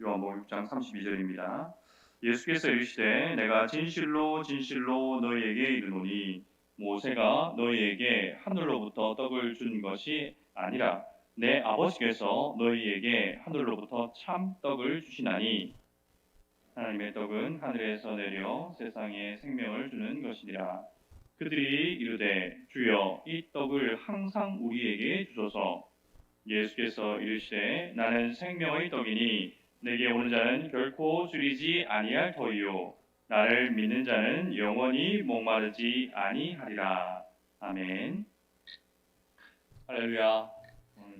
요한복음 6장 32절입니다. 예수께서 이르시되 내가 진실로 진실로 너희에게 이르노니 모세가 너희에게 하늘로부터 떡을 준 것이 아니라 내 아버지께서 너희에게 하늘로부터 참 떡을 주시나니 하나님의 떡은 하늘에서 내려 세상에 생명을 주는 것이니라. 그들이 이르되 주여 이 떡을 항상 우리에게 주소서. 예수께서 이르시되 나는 생명의 떡이니 내게 오는 자는 결코 줄이지 아니할 터이요 나를 믿는 자는 영원히 목마르지 아니하리라. 아멘. 할렐루야.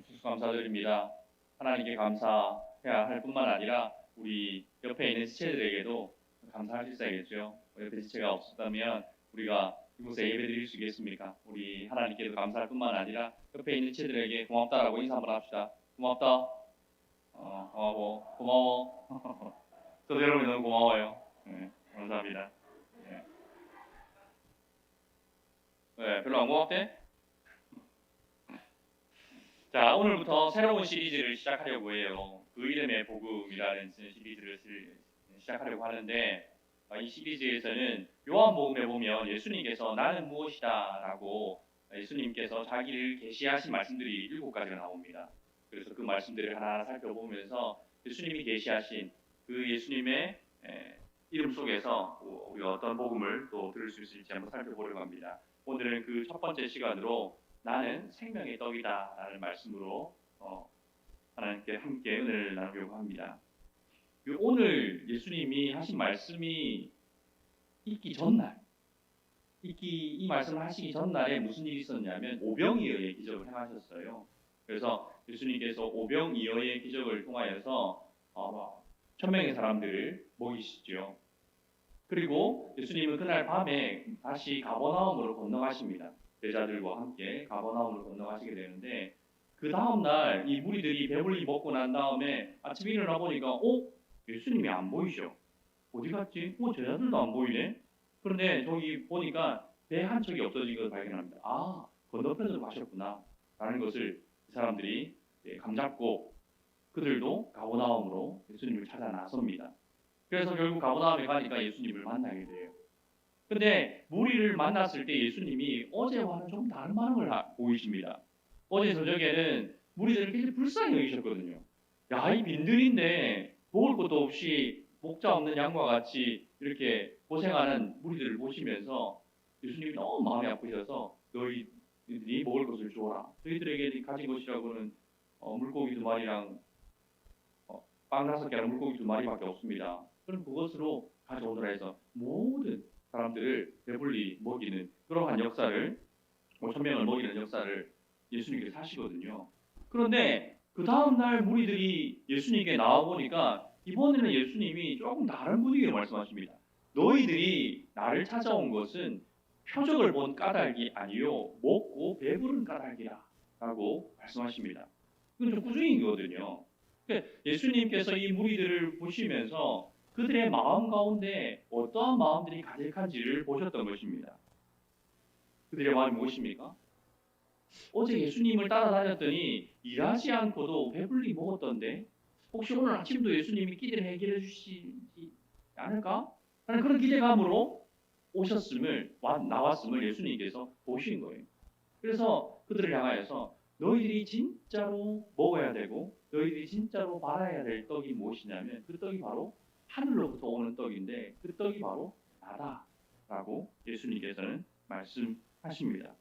주님 감사드립니다. 하나님께 감사해야 할 뿐만 아니라 우리 옆에 있는 지체들에게도 감사할 수 있어야겠죠. 옆에 지체가 없었다면 우리가 이곳에 예배 드릴 수 있겠습니까? 우리 하나님께도 감사할 뿐만 아니라 옆에 있는 지체들에게 고맙다라고 인사 한번 합시다. 고맙다. 고마워. 저도 여러분이 너무 고마워요. 네, 감사합니다. 네. 네, 별로 안 고맙대? 자, 오늘부터 새로운 시리즈를 시작하려고 해요. 그 이름의 복음이라는 시리즈를 시작하려고 하는데 이 시리즈에서는 요한복음에 보면 예수님께서 나는 무엇이다 라고 예수님께서 자기를 계시하신 말씀들이 7가지가 나옵니다. 그래서 그 말씀들을 하나하나 살펴보면서 예수님이 계시하신 그 예수님의 이름 속에서 우리가 어떤 복음을 또 들을 수 있을지 한번 살펴보려고 합니다. 오늘은 그 첫 번째 시간으로 나는 생명의 떡이다 라는 말씀으로 하나님께 함께 은혜를 나누려고 합니다. 오늘 예수님이 하신 말씀이 이 말씀을 하시기 전날에 무슨 일이 있었냐면 오병이어의 기적을 행하셨어요. 그래서 예수님께서 오병이어의 기적을 통하여서 1,000명의 사람들을 먹이시죠. 그리고 예수님은 그날 밤에 다시 가버나움으로 건너가십니다. 제자들과 함께 가버나움으로 건너가시게 되는데 그 다음날 이 무리들이 배불리 먹고 난 다음에 아침에 일어나 보니까 예수님이 안 보이셔. 어디 갔지? 제자들도 안 보이네. 그런데 저기 보니까 배 한 척이 없어진 것을 발견합니다. 건너편으로 가셨구나 라는 것을 이 사람들이 감잡고 그들도 가버나움으로 예수님을 찾아 나섭니다. 그래서 결국 가버나움에 가니까 예수님을 만나게 돼요. 근데 무리를 만났을 때 예수님이 어제와는 좀 다른 반응을 보이십니다. 어제 저녁에는 무리들을 굉장히 불쌍히 여기셨거든요. 이 빈들인데 먹을 것도 없이 목자 없는 양과 같이 이렇게 고생하는 무리들을 보시면서 예수님이 너무 마음이 아프셔서 너희들이 먹을 것을 주어라. 너희들에게 가진 것이라고는 물고기 2마리랑 빵 5개랑 물고기 2마리밖에 없습니다. 그럼 그것으로 가져오더라 해서 모든 사람들을 배불리 먹이는 그러한 역사를 5,000명을 먹이는 역사를 예수님께서 하시거든요. 그런데 그 다음날 무리들이 예수님께 나와보니까 이번에는 예수님이 조금 다른 분위기로 말씀하십니다. 너희들이 나를 찾아온 것은 표적을 본 까닭이 아니요 먹고 배부른 까닭이라 라고 말씀하십니다. 이건 좀 꾸중이거든요. 예수님께서 이 무리들을 보시면서 그들의 마음 가운데 어떠한 마음들이 가득한지를 보셨던 것입니다. 그들의 마음이 무엇입니까? 어제 예수님을 따라다녔더니 일하지 않고도 배불리 먹었던데 혹시 오늘 아침도 예수님이 기대를 해결해 주시지 않을까? 하는 그런 기대감으로 나왔음을 예수님께서 보신 거예요. 그래서 그들을 향하여서 너희들이 진짜로 먹어야 되고 너희들이 진짜로 바라야 될 떡이 무엇이냐면 그 떡이 바로 하늘로부터 오는 떡인데 그 떡이 바로 나다라고 예수님께서는 말씀하십니다.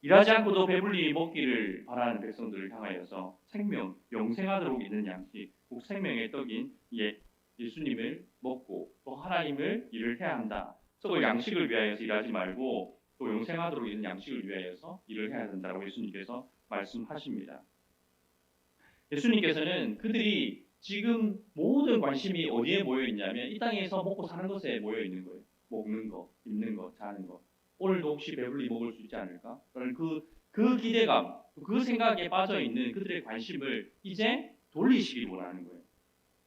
일하지 않고도 배불리 먹기를 바라는 백성들을 향하여서 생명, 영생하도록 있는 양식, 곧 생명의 떡인 예수님을 먹고 또 하나님을 일을 해야 한다. 떡을 양식을 위하여서 일하지 말고 또 영생하도록 있는 양식을 위하여서 일을 해야 된다고 예수님께서 말씀하십니다. 예수님께서는 그들이 지금 모든 관심이 어디에 모여 있냐면 이 땅에서 먹고 사는 것에 모여 있는 거예요. 먹는 거, 입는 거, 자는 거. 오늘도 혹시 배불리 먹을 수 있지 않을까? 그런 그 기대감, 그 생각에 빠져 있는 그들의 관심을 이제 돌리시길 원하는 거예요.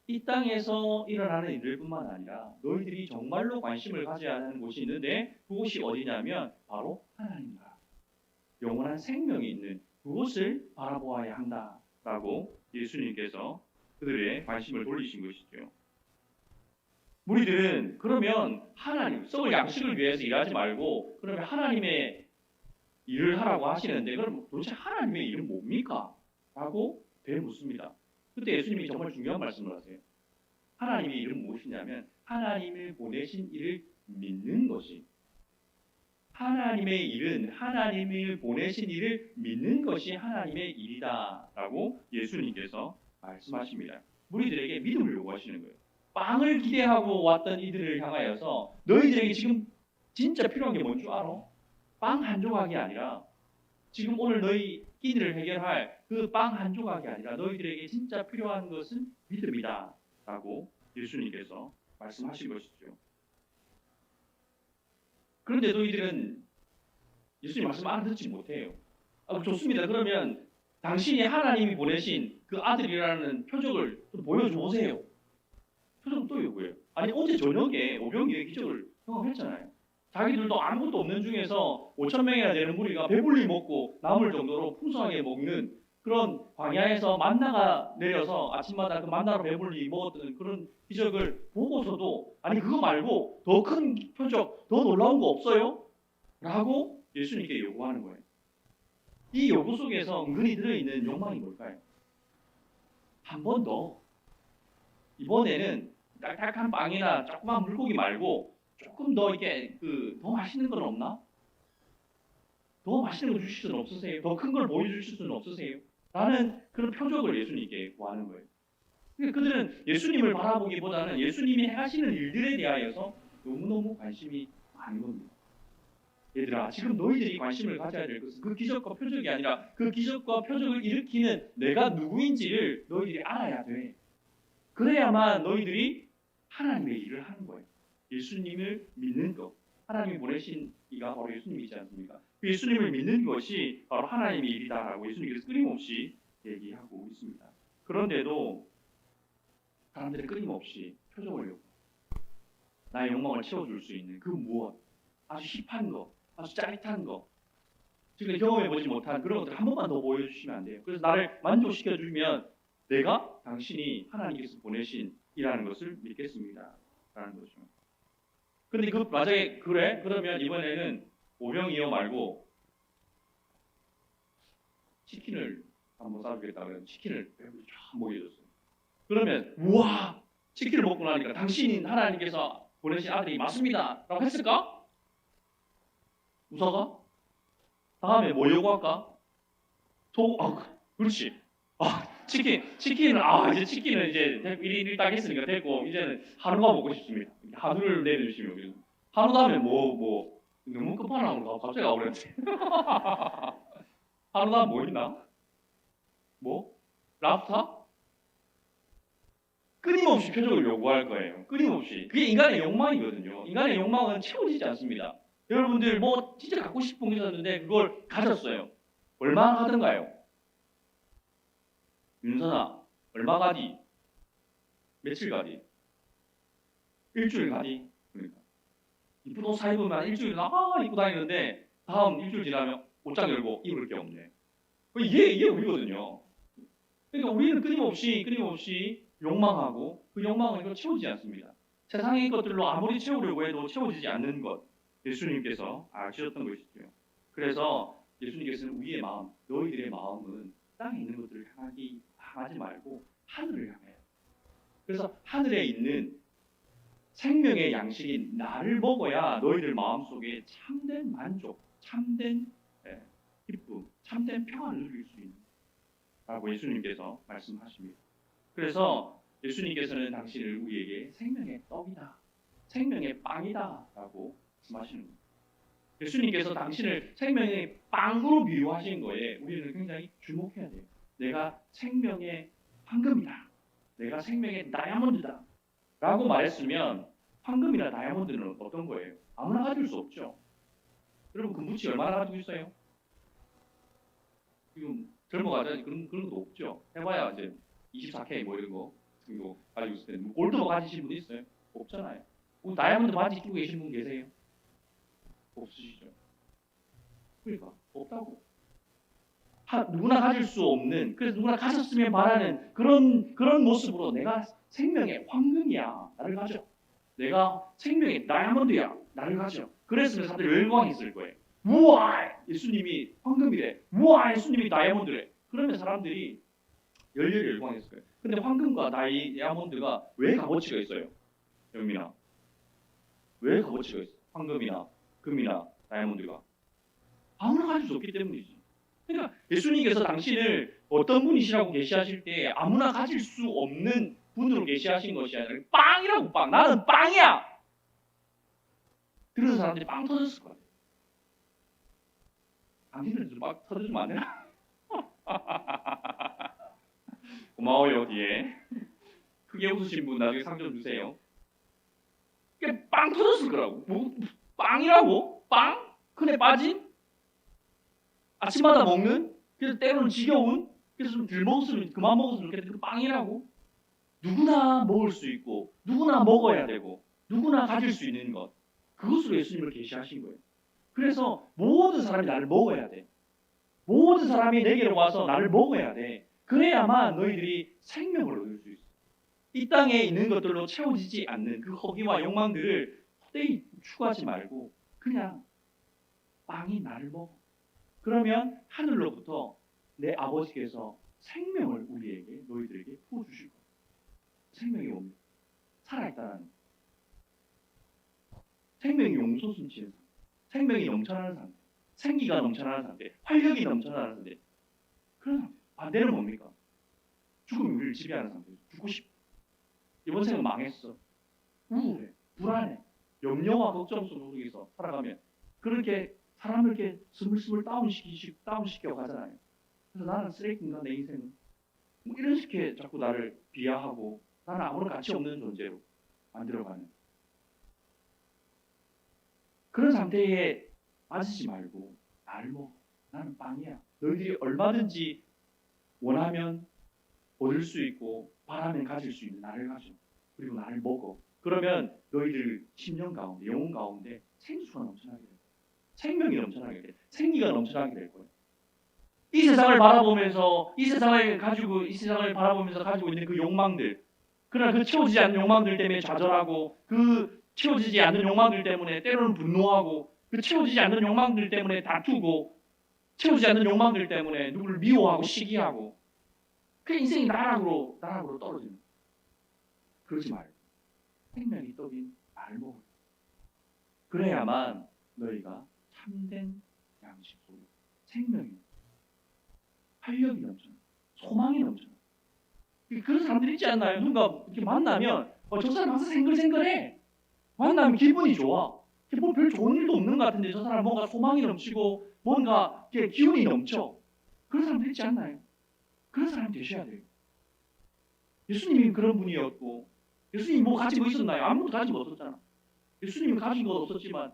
이 땅에서 일어나는 일들뿐만 아니라 너희들이 정말로 관심을 가져야 하는 곳이 있는데 그곳이 어디냐면 바로 하나님 나라. 영원한 생명이 있는 그곳을 바라보아야 한다라고 예수님께서 그들의 관심을 돌리신 것이죠. 무리들은 그러면 하나님, 썩을 양식을 위해서 일하지 말고 그러면 하나님의 일을 하라고 하시는데 그럼 도대체 하나님의 일은 뭡니까? 라고 되묻습니다. 그때 예수님이 정말 중요한 말씀을 하세요. 하나님의 일은 무엇이냐면 하나님을 보내신 일을 믿는 것이, 하나님의 일은 하나님을 보내신 일을 믿는 것이 하나님의 일이다라고 예수님께서 말씀하십니다. 무리들에게 믿음을 요구하시는 거예요. 빵을 기대하고 왔던 이들을 향하여서 너희들에게 지금 진짜 필요한 게 뭔 줄 알아? 빵 한 조각이 아니라 지금 오늘 너희 끼니를 해결할 그 빵 한 조각이 아니라 너희들에게 진짜 필요한 것은 믿음이다 라고 예수님께서 말씀하신 것이죠. 그런데 너희들은 예수님 말씀 알아듣지 못해요. 좋습니다. 그러면 당신이 하나님이 보내신 그 아들이라는 표적을 좀 보여줘 보세요. 표적 또 요구해요. 아니 어제 저녁에 오병이의 기적을 경험했잖아요. 자기들도 아무것도 없는 중에서 5천 명이나 되는 무리가 배불리 먹고 남을 정도로 풍성하게 먹는 그런 광야에서 만나가 내려서 아침마다 그 만나로 배불리 먹었던 그런 기적을 보고서도 아니 그거 말고 더 큰 표적, 더 놀라운 거 없어요? 라고 예수님께 요구하는 거예요. 이 요구 속에서 은근히 들어있는 욕망이 뭘까요? 한 번 더 이번에는 딱딱한 빵이나 조그만 물고기 말고 조금 더 이게 더 맛있는 건 없나? 더 맛있는 거 주실 수는 없으세요? 더 큰 걸 보여주실 수는 없으세요? 라는 그런 표적을 예수님께 구하는 거예요. 그러니까 그들은 예수님을 바라보기보다는 예수님이 행하시는 일들에 대하여서 너무너무 관심이 많은 겁니다. 얘들아, 지금 너희들이 관심을 가져야 될 것은 그 기적과 표적이 아니라 그 기적과 표적을 일으키는 내가 누구인지를 너희들이 알아야 돼. 그래야만 너희들이 하나님의 일을 하는 거예요. 예수님을 믿는 것. 하나님이 보내신 이가 바로 예수님이지 않습니까? 그 예수님을 믿는 것이 바로 하나님의 일이다라고 예수님께서 끊임없이 얘기하고 있습니다. 그런데도 사람들이 끊임없이 표적을 요구. 나의 욕망을 채워줄 수 있는 그 무엇. 아주 힙한 거. 아주 짜릿한 거. 지금 경험해보지 못한 그런 것들 한 번만 더 보여주시면 안 돼요. 그래서 나를 만족시켜주면 내가 당신이 하나님께서 보내신 이라는 것을 믿겠습니다. 라는 거죠. 근데 그 만약에 그래? 그러면 이번에는 오병이어 말고 치킨을 한번 싸주겠다 그러면 치킨을 배불리 쫙 먹여줬어요. 그러면 우와 치킨을 먹고 나니까 당신인 하나님께서 보내신 아들이 맞습니다. 라고 했을까? 웃어가? 다음에 뭐 요구할까? 그렇지. 치킨은 이제 치킨은 이제 1인 1당 했으니까 됐고 이제는 한우가 먹고 싶습니다. 한우를 내려주시면 한우 다음에 뭐 너무 끝판왕으로 갑자기 가버렸지. 한우 다음 뭐 있나? 뭐? 랍스타? 끊임없이 표적을 요구할 거예요. 끊임없이. 그게 인간의 욕망이거든요. 인간의 욕망은 채워지지 않습니다. 여러분들 뭐 진짜 갖고 싶은 게 있었는데 그걸 가졌어요. 얼마나 하던가요? 윤선아, 얼마 가디? 며칠 가디? 일주일 가디? 그러니까 이쁜 옷 사 입으면 일주일 입고 다니는데 다음 일주일 지나면 옷장 열고 입을 게 없네. 이게 우리거든요. 그러니까 우리는 끊임없이 욕망하고 그 욕망은 이거 채우지 않습니다. 세상의 것들로 아무리 채우려고 해도 채워지지 않는 것 예수님께서 아시었던 것이죠. 그래서 예수님께서는 우리의 마음, 너희들의 마음은 땅에 있는 것들을 향하지 말고 하늘을 향해요. 그래서 하늘에 있는 생명의 양식인 나를 먹어야 너희들 마음속에 참된 만족, 참된 기쁨, 참된 평안을 누릴 수 있는 라고 예수님께서 말씀하십니다. 그래서 예수님께서는 당신을 우리에게 생명의 떡이다, 생명의 빵이다 라고 말씀하시는 겁니다. 예수님께서 당신을 생명의 빵으로 비유하신 거에 우리는 굉장히 주목해야 돼요. 내가 생명의 황금이다. 내가 생명의 다이아몬드다. 라고 말했으면 황금이나 다이아몬드는 어떤 거예요? 아무나 가질 수 없죠. 여러분 금붙이 얼마나 가지고 있어요? 지금 젊어가자 그런 것도 없죠. 해봐야 이제 24K 뭐 이런 거 이거 가지고 있을 때 골드만 가지신 분 있어요? 없잖아요. 다이아몬드 바지 끼고 계신 분 계세요? 없으시죠. 그러니까 없다고. 누구나 가질 수 없는, 그래서 누구나 가졌으면 바라는 그런 모습으로 내가 생명의 황금이야, 나를 가져. 내가 생명의 다이아몬드야, 나를 가져. 그랬으면 사람들이 열광했을 거예요. 우와, 예수님이 황금이래. 우와, 예수님이 다이아몬드래. 그러면 사람들이 열렬히 열광했을 거예요. 근데 황금과 다이아몬드가 왜 값어치가 있어요? 영민아, 왜 값어치가 있어? 황금이나 금이나 다이아몬드가 아무나 가질 수 없기 때문이지. 그러니까 예수님께서 당신을 어떤 분이시라고 계시하실 때 아무나 가질 수 없는 분으로 계시하신 것이 아니라 빵이라고, 빵. 나는 빵이야. 그래서 사람들이 빵 터졌을 거야. 당신들도 빵 터져주면 안 되나? 고마워요. 뒤에 크게 웃으신 분 나중에 상 좀 주세요. 그게 빵 터졌을 거라고. 뭐 빵이라고? 빵? 큰에 빠진? 아침마다 먹는? 그래서 때로는 지겨운? 그래서 좀 덜 먹었으면 그만 먹었으면 좋겠는데 그 빵이라고? 누구나 먹을 수 있고 누구나 먹어야 되고 누구나 가질 수 있는 것, 그것으로 예수님을 계시하신 거예요. 그래서 모든 사람이 나를 먹어야 돼. 모든 사람이 내게로 와서 나를 먹어야 돼. 그래야만 너희들이 생명을 얻을 수 있어. 이 땅에 있는 것들로 채워지지 않는 그 허기와 욕망들을 헛되이 추구하지 말고 그냥 빵이 나를 먹어. 그러면 하늘로부터 내 아버지께서 생명을 우리에게, 너희들에게 부어주실 거예요. 생명이 뭡니까? 살아있다는, 생명이 용솟음치는 상태, 생명이 넘쳐나는 상태, 생기가 넘쳐나는 상태, 활력이 넘쳐나는 상태. 그런 상태. 반대는 뭡니까? 죽음이 우리를 지배하는 상태. 죽고 싶어. 이번 생은 망했어. 우울해, 불안해, 염려와 걱정 속에서 살아가면 그렇게 사람을 이렇게 스물스물 다운시켜 가잖아요. 그래서 나는 쓰레기인가, 내 인생은 뭐 이런 식의 자꾸 나를 비하하고 나는 아무런 가치 없는 존재로 만들어가는 그런 상태에 빠지지 말고 나를 먹어. 나는 빵이야. 너희들이 얼마든지 원하면 얻을 수 있고 바라면 가질 수 있는 나를 가져. 그리고 나를 먹어. 그러면 너희들 심령 가운데, 영혼 가운데 생수가 넘쳐나게 될 거야. 생명이 넘쳐나게 돼. 생기가 넘쳐나게 될 거예요. 이 세상을 바라보면서 이 세상을 바라보면서 가지고 있는 그 욕망들, 그러나 그 채워지지 않는 욕망들 때문에 좌절하고, 그 채워지지 않는 욕망들 때문에 때로는 분노하고, 그 채워지지 않는 욕망들 때문에 다투고, 채워지지 않는 욕망들 때문에 누구를 미워하고 시기하고, 그 인생이 나락으로 떨어지는 거예요. 그러지 말고 생명이 떡인 나를 먹어. 그래야만 너희가 참된 양식 속에 생명이, 활력이 넘쳐나, 소망이 넘쳐나. 그런 사람들 있지 않나요? 누군가 이렇게 만나면 저 사람 항상 생글생글해. 만나면 기분이 좋아. 뭐 별 좋은 일도 없는 것 같은데 저 사람 뭔가 소망이 넘치고 뭔가 이렇게 기운이 넘쳐. 그런 사람들 있지 않나요? 그런 사람 되셔야 돼요. 예수님이 그런 분이었고, 예수님이 뭐 가지고 있었나요? 아무것도 가지고 없었잖아. 예수님이 가진 건 없었지만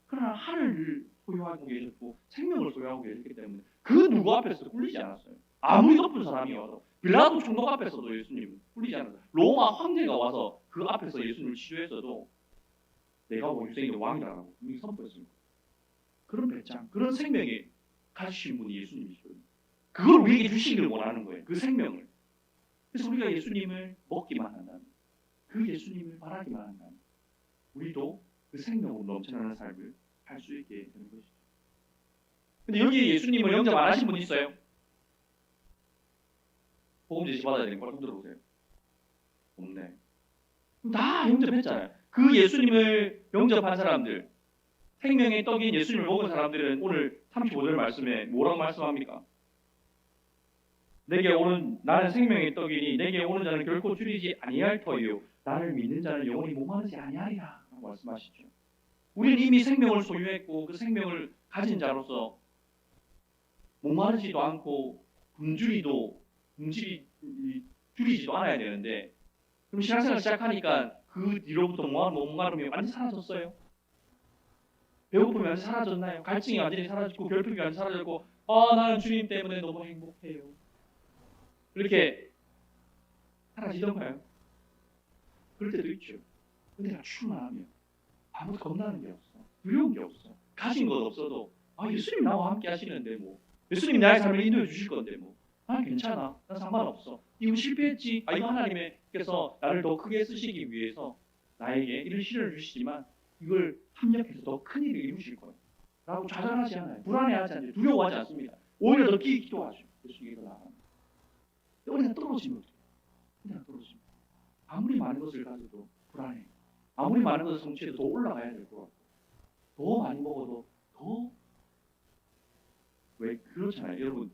그러나 하늘을 소유하고 계셨고 생명을 소유하고 계셨기 때문에 그 누구 앞에서 꿀리지 않았어요. 아무리 높은 사람이 와서, 빌라도 총독 앞에서도 예수님 꿀리지 않았어요. 로마 황제가 와서 그 앞에서 예수님을 치료했어도 내가 원유생의 왕이라고 분명히 선포했습니다. 그런 배짱, 그런 생명이 가지신 분이 예수님이시거든요. 그걸 우리에게 주시기를 원하는 거예요. 그 생명을. 그래서 우리가 예수님을 먹기만 한다면, 그 예수님을 바라기만 한다면 우리도 그 생명으로 넘쳐나는 삶을 할 수 있게 되는 것이죠. 근데 여기 예수님을 영접 안 하신 분 있어요? 복음 제시 받아야 되는 걸 들어보세요. 없네. 다 영접했잖아요. 그 예수님을 영접한 사람들, 생명의 떡인 예수님을 먹은 사람들은 오늘 35절 말씀에 뭐라고 말씀합니까? 내게 오는, 나는 생명의 떡이니 내게 오는 자는 결코 줄이지 아니할 터이요 나를 믿는 자는 영원히 목마르지 아니하리라 라고 말씀하시죠. 우리는 이미 생명을 소유했고 그 생명을 가진 자로서 목마르지도 않고 줄이지도 않아야 되는데, 그럼 신앙생활 시작하니까 그 뒤로부터 목마름이 완전히 사라졌어요? 배고픔이 완전히 사라졌나요? 갈증이 완전히 사라지고 결핍이 완전히 사라졌고, 나는 주님 때문에 너무 행복해요. 그렇게 사라지던가요? 그럴 때도 있죠. 근데 내가 충만하면 아무것도 겁나는 게 없어. 두려운 게 없어. 가진 것 없어도 예수님 나와 함께 하시는데 뭐 예수님 나의 삶을 인도해 주실 건데 뭐 난 괜찮아, 난 상관없어. 이거 실패했지. 이거 하나님께서 나를 더 크게 쓰시기 위해서 나에게 이런 시련을 주시지만 이걸 합력해서 더 큰 일을 이루실 거예요 라고 좌절하지 않아요. 불안해하지 않아요. 두려워하지 않습니다. 오히려 더 기도하죠. 예수님께서 나갑니다. 우리가 떨어지면 어떡해요? 그냥 떨어집니다. 아무리 많은 것을 가져도 불안해. 아무리 많은 것을 성취해도 더 올라가야 될 것 같고 더 많이 먹어도 더 왜 그렇잖아요. 여러분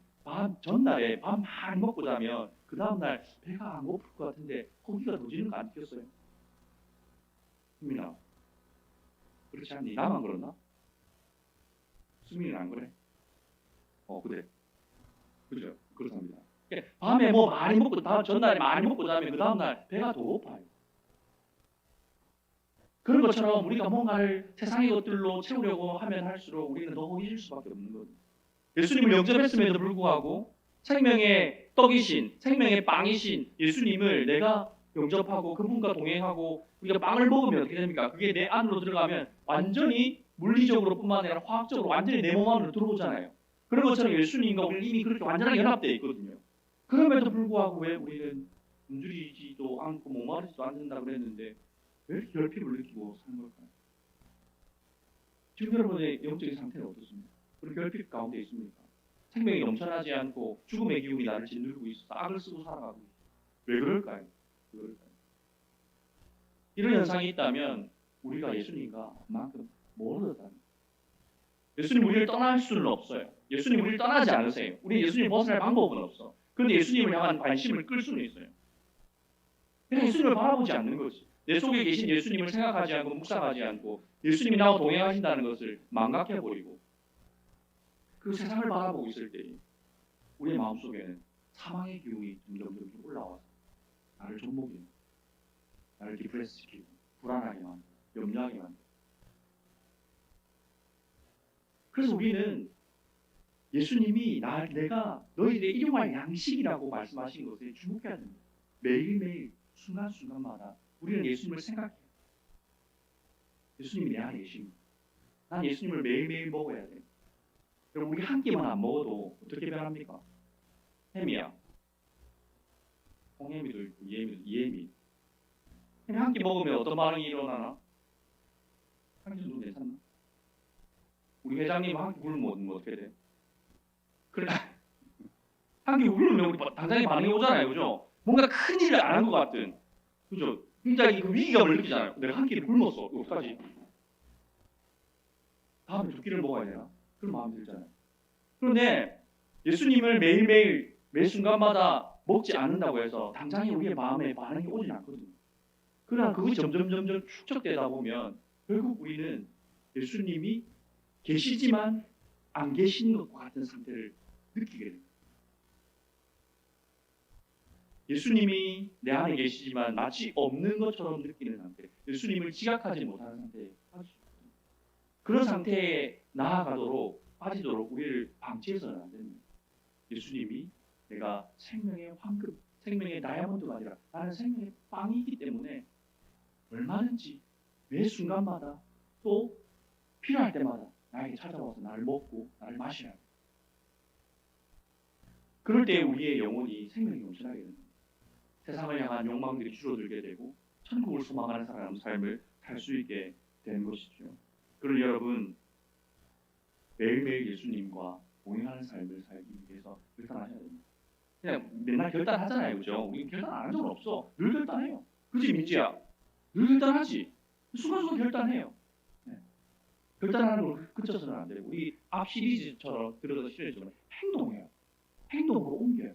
전날에 밥 많이 먹고 자면 그 다음날 배가 안 고플 것 같은데 허기가 더 지는 거 안 느꼈어요? 수민아 그렇지 않니? 나만 그렇나? 수민이는 안 그래? 그래. 그죠? 그렇답니다. 밤에 뭐 많이 먹고 전날에 많이 먹고 자면 그 다음날 배가 더 고파요. 그런 것처럼 우리가 뭔가를 세상의 것들로 채우려고 하면 할수록 우리는 더 허기질 수밖에 없는 거죠. 예수님을 영접했음에도 불구하고 생명의 떡이신, 생명의 빵이신 예수님을 내가 영접하고 그분과 동행하고 우리가 빵을 먹으면 어떻게 됩니까? 그게 내 안으로 들어가면 완전히 물리적으로뿐만 아니라 화학적으로 완전히 내 몸 안으로 들어오잖아요. 그런 것처럼 예수님과 우리는 이미 그렇게 완전하게 연합되어 있거든요. 그럼에도 불구하고 왜 우리는 굶주리지도 않고 목마르지도 않는다 그랬는데 왜 이렇게 결핍을 느끼고 사는 걸까요? 지금 여러분의 영적인 상태는 어떻습니까? 우리 결핍 가운데 있습니까? 생명이 넘쳐나지 않고 죽음의 기운이 나를 짓누르고 있어 악을 쓰고 살아가고 있어. 왜 그럴까요? 왜 그럴까요? 이런 현상이 있다면 우리가 예수님과 그만큼 멀어졌다는 거예요. 예수님 우리를 떠날 수는 없어요. 예수님 우리를 떠나지 않으세요. 우리 예수님 벗어날 방법은 없어. 그런데 예수님을 향한 관심을 끌 수는 있어요. 그냥 예수님을 바라보지 않는 거지. 내 속에 계신 예수님을 생각하지 않고 묵상하지 않고 예수님이 나와 동행하신다는 것을 망각해버리고 그 세상을 바라보고 있을 때 우리의 마음속에는 사망의 기운이 점점 올라와서 나를 좀먹이고 나를 디프레스시키고 불안하게 만들고 염려하게 만들고 그래서 우리는 예수님이 내가 너희들의 일용할 양식이라고 말씀하신 것에 주목해야 됩니다. 매일매일 순간순간마다 우리는 예수님을 생각해요. 예수님이 내 안에 계십니다. 난 예수님을 매일매일 먹어야 돼요. 그럼 우리 한 끼만 안 먹어도 어떻게 변합니까? 햄이야. 홍해미도 있고 이해미. 햄 한 끼 먹으면 어떤 반응이 일어나나? 한 끼 정도 괜찮나? 우리 회장님 한 끼 굶으면 어떻게 돼? 그래 한 끼 굶으면 우리 당장에 반응이 오잖아요, 그죠? 뭔가 큰 일을 안 한 것 같은, 그죠? 굉장히 그 위기감을 느끼잖아요. 내가 한 끼를 굶었어. 어떡하지? 다음에 두 끼를 먹어야 되나? 그런 마음이 들잖아요. 그런데 예수님을 매일매일 매 순간마다 먹지 않는다고 해서 당장에 우리의 마음에 반응이 오진 않거든요. 그러나 그것이 점점 축적되다 보면 결국 우리는 예수님이 계시지만 안 계신 것과 같은 상태를 느끼게 됩니다. 예수님이 내 안에 계시지만 마치 없는 것처럼 느끼는 상태, 예수님을 지각하지 못하는 상태에 빠지죠. 그런 상태에 나아가도록 빠지도록 우리를 방치해서는 안 됩니다. 예수님이 내가 생명의 황금, 생명의 다이아몬드가 아니라 나는 생명의 빵이기 때문에 얼마든지 매 순간마다 또 필요할 때마다 나에게 찾아와서 나를 먹고 나를 마시라. 그럴 때 우리의 영혼이 생명이 넘쳐나게 됩니다. 세상을 향한 욕망들이 줄어들게 되고 천국을 소망하는 삶을 살 수 있게 되는 것이죠. 그러니 여러분 매일매일 예수님과 동행하는 삶을 살기 위해서 결단하셔야 됩니다. 그냥 맨날 결단하잖아요, 그죠? 우리 결단 안 한 적은 없어. 늘 결단해요. 그지 민지야? 늘 결단하지. 순간순간 결단해요. 네. 결단하는 걸 그쳐서는 안 되고 우리 앞 시리즈처럼 들어서 실례지만 행동해요. 행동으로 옮겨요.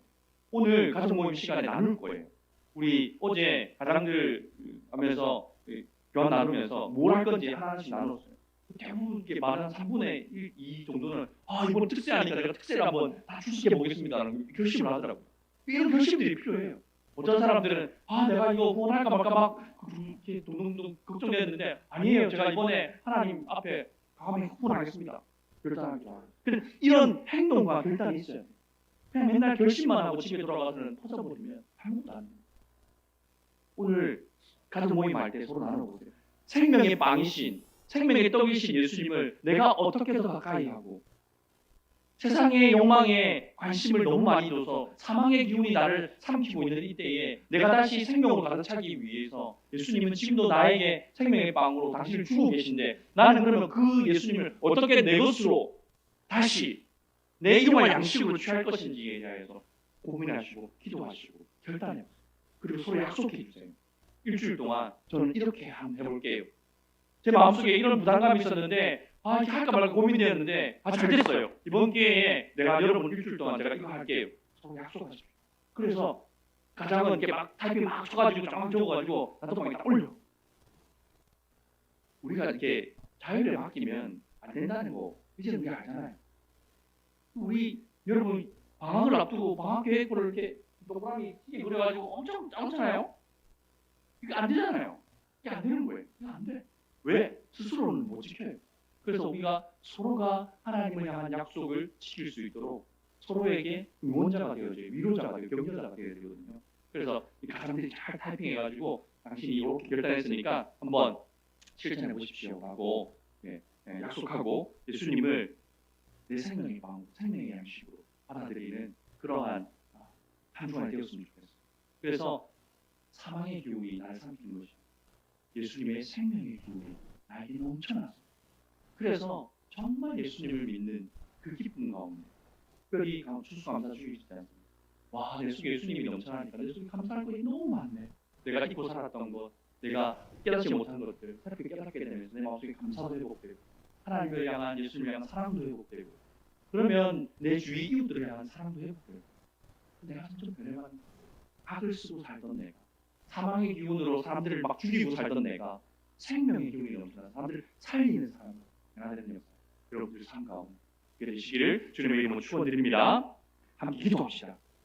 오늘 가족 모임 시간에 나눌 거예요. 우리 어제 가장들 하면서 교환 나누면서 뭘 할 건지 하나씩 나눴어요. 대부분 이렇게 말한 3분의 1, 2 정도는 이번 특세하니까 내가 특세를 한번 다 출석해 보겠습니다라는 결심을 하더라고요. 이런 결심들이 필요해요. 어떤 사람들은 내가 이거 후원할까 말까 막 이렇게 동동동 걱정됐는데 아니에요. 제가 이번에 하나님 앞에 과감히 후원하겠습니다. 결단하기로. 이런 행동과 결단이 있어요. 그냥 맨날 결심만 하고 집에 돌아가서는 퍼져버리면 아무것도 안 돼요. 오늘 가족 모임 할 때 서로 나눠보세요. 생명의 빵이신, 생명의 떡이신 예수님을 내가 어떻게 더 가까이 하고 세상의 욕망에 관심을 너무 많이 둬서 사망의 기운이 나를 삼키고 있는 이때에 내가 다시 생명으로 가득 차기 위해서 예수님은 지금도 나에게 생명의 빵으로 당신을 주고 계신데 나는 그러면 그 예수님을 어떻게 내 것으로 다시 내 일용할 양식으로 취할 것인지에 대해서 고민하시고 기도하시고 결단해보세요. 그리고 서로 약속해 주세요. 일주일 동안 저는 이렇게 한번 해볼게요. 제 마음속에 이런 부담감이 있었는데 이게 할까 말까 고민되었는데 잘 됐어요. 이번 기회에 내가 여러분 일주일 동안 제가 이거 할게요. 서로 약속하십시오. 그래서 가장은 이렇게 막 타이핑 막 쳐가지고 쫙 적어가지고 나도 딱 올려. 우리가 이렇게 자율에 맡기면 안 된다는 거 이제는 우리가 알잖아요. 우리 여러분 방학을 앞두고 방학 계획표를 이렇게 동그라미 띠게 그려가지고 엄청 짜놓잖아요. 이게 안 되잖아요. 이게 안 되는 거예요. 이거 안 돼. 왜? 스스로는 못 지켜요. 그래서 우리가 서로가 하나님을 향한 약속을 지킬 수 있도록 서로에게 응원자가 되어줘요. 위로자가 되고 격려자가 되어야 되거든요. 그래서 이 가장들이 잘 타이핑해가지고 당신이 이렇게 결단했으니까 한번 실천해 보십시오라고 약속하고 예수님을 내 생명의 방, 생명의 양식으로 받아들이는 그러한 한 주간이 되었으면 좋겠어요. 그래서 사망의 기운이 나를 삼키는 것이 예수님의 생명의 기운이 나에게 넘쳐났어요. 그래서 정말 예수님을 믿는 그 기쁨 가운데 특별히 추수감사 주일 있지 않습니까? 와, 내 속에 예수님이 넘쳐나니까 내 속에 감사할 것이 너무 많네. 내가 잊고 살았던 것, 내가 깨닫지 못한 것들 새롭게 깨닫게 되면서 내 마음속에 감사도 회복되고 하나님을 향한 예수님을 향한 사랑도 회복되고 그러면 내 주위 이웃들을 향한 사랑도 회복되고 내가 점점 변해가는 악을 쓰고 살던 내가 사망의 기운으로 사람들을 막 죽이고 살던 내가 생명의 기운이 넘쳐나 사람들을 살리는 사람 내가 되는 역사 여러분들의 삶 가운데 되시기를 주님의 이름으로 축원드립니다. 함께 기도합시다.